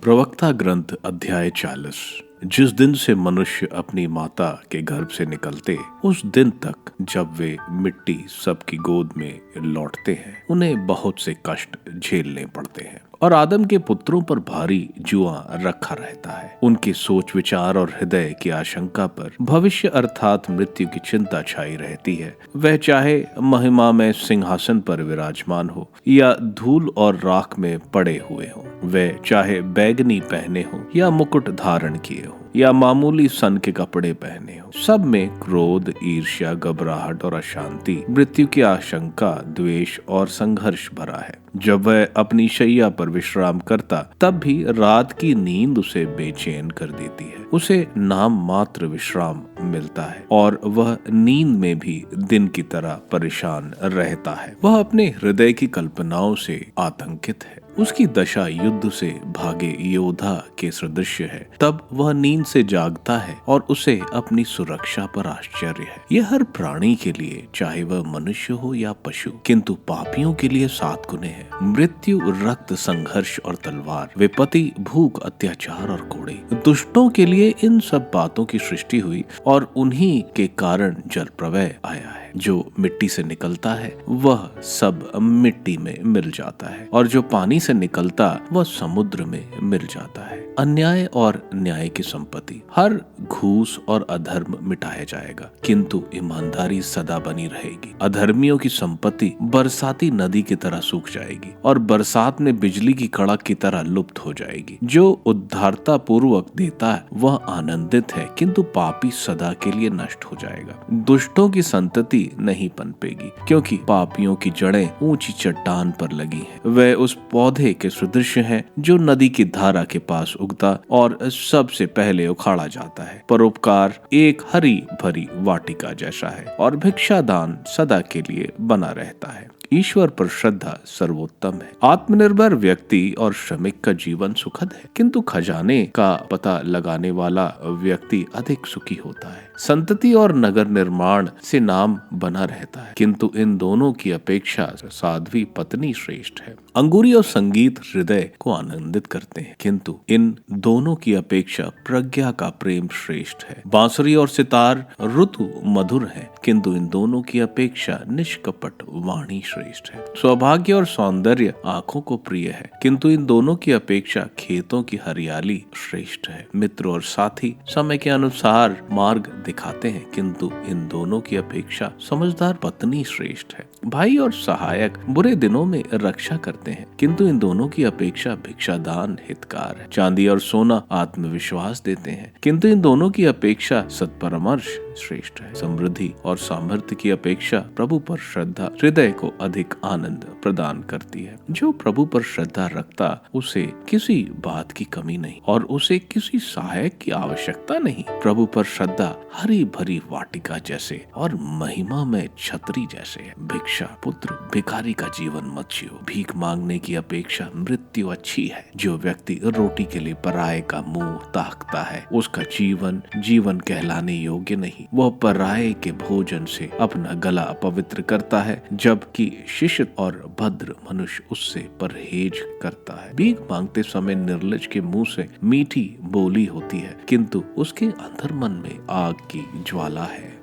प्रवक्ता ग्रंथ अध्याय 40। जिस दिन से मनुष्य अपनी माता के गर्भ से निकलते उस दिन तक जब वे मिट्टी सबकी गोद में लौटते हैं, उन्हें बहुत से कष्ट झेलने पड़ते हैं और आदम के पुत्रों पर भारी जुआ रखा रहता है। उनके सोच विचार और हृदय की आशंका पर भविष्य अर्थात मृत्यु की चिंता छाई रहती है। वह चाहे महिमा में सिंहासन पर विराजमान हो या धूल और राख में पड़े हुए हो, वह चाहे बैगनी पहने हो या मुकुट धारण किए हो या मामूली सन के कपड़े पहने हो, सब में क्रोध, ईर्ष्या, घबराहट और अशांति, मृत्यु की आशंका, द्वेष और संघर्ष भरा है। जब वह अपनी शैया पर विश्राम करता तब भी रात की नींद उसे बेचैन कर देती है। उसे नाम मात्र विश्राम मिलता है और वह नींद में भी दिन की तरह परेशान रहता है। वह अपने हृदय की कल्पनाओं से आतंकित है। उसकी दशा युद्ध से भागे योद्धा के सदृश है। तब वह नींद से जागता है और उसे अपनी सुरक्षा पर आश्चर्य है। यह हर प्राणी के लिए, चाहे वह मनुष्य हो या पशु, किंतु पापियों के लिए 7 गुने है। मृत्यु, रक्त, संघर्ष और तलवार, विपत्ति, भूख, अत्याचार और कोड़े। दुष्टों के लिए इन सब बातों की सृष्टि हुई और उन्हीं के कारण जल प्रलय आया है। जो मिट्टी से निकलता है वह सब मिट्टी में मिल जाता है और जो पानी से निकलता वह समुद्र में मिल जाता है। अन्याय और न्याय की संपत्ति, हर घूस और अधर्म मिटाया जाएगा, किंतु ईमानदारी सदा बनी रहेगी। अधर्मियों की संपत्ति बरसाती नदी की तरह सूख जाएगी और बरसात में बिजली की कड़क की तरह लुप्त हो जाएगी। जो उद्धारता पूर्वक देता है वह आनंदित है, किंतु पापी सदा के लिए नष्ट हो जाएगा। दुष्टों की संतति नहीं पनपेगी, क्योंकि पापियों की जड़ें ऊंची चट्टान पर लगी हैं। वह उस पौधे के सदृश हैं जो नदी की धारा के पास उगता और सबसे पहले उखाड़ा जाता है। परोपकार एक हरी भरी वाटिका जैसा है और भिक्षादान सदा के लिए बना रहता है। ईश्वर पर श्रद्धा सर्वोत्तम है। आत्मनिर्भर व्यक्ति और श्रमिक का जीवन सुखद है, किंतु खजाने का पता लगाने वाला व्यक्ति अधिक सुखी होता है। संतति और नगर निर्माण से नाम बना रहता है, किंतु इन दोनों की अपेक्षा साध्वी पत्नी श्रेष्ठ है। अंगूरी और संगीत हृदय को आनंदित करते हैं, किंतु इन दोनों की अपेक्षा प्रज्ञा का प्रेम श्रेष्ठ है। बांसुरी और सितार ऋतु मधुर है, किंतु इन दोनों की अपेक्षा निष्कपट वाणी श्रेष्ठ है। सौभाग्य और सौंदर्य आंखों को प्रिय है, किंतु इन दोनों की अपेक्षा खेतों की हरियाली श्रेष्ठ है। मित्र और साथी समय के अनुसार मार्ग दिखाते हैं, किंतु इन दोनों की अपेक्षा समझदार पत्नी श्रेष्ठ है। भाई और सहायक बुरे दिनों में रक्षा करते हैं, किंतु इन दोनों की अपेक्षा भिक्षादान हितकार है। चांदी और सोना आत्मविश्वास देते हैं, किंतु इन दोनों की अपेक्षा सत्परामर्श श्रेष्ठ है। समृद्धि और सामर्थ्य की अपेक्षा प्रभु पर श्रद्धा हृदय को अधिक आनंद प्रदान करती है। जो प्रभु पर श्रद्धा रखता उसे किसी बात की कमी नहीं और उसे किसी सहायक की आवश्यकता नहीं। प्रभु पर श्रद्धा हरी भरी वाटिका जैसे और महिमा में छतरी जैसे है। भिक्षा पुत्र भिखारी का जीवन मत जियो। भीख मांगने की अपेक्षा मृत्यु अच्छी है। जो व्यक्ति रोटी के लिए पराये का मुंह ताकता है उसका जीवन कहलाने योग्य नहीं। वह पराये के भोजन से अपना गला अपवित्र करता है, जबकि शिष्ट और भद्र मनुष्य उससे परहेज करता है। भीख मांगते समय निर्लज के मुंह से मीठी बोली होती है, किंतु उसके अंतर्मन में आग की ज्वाला है।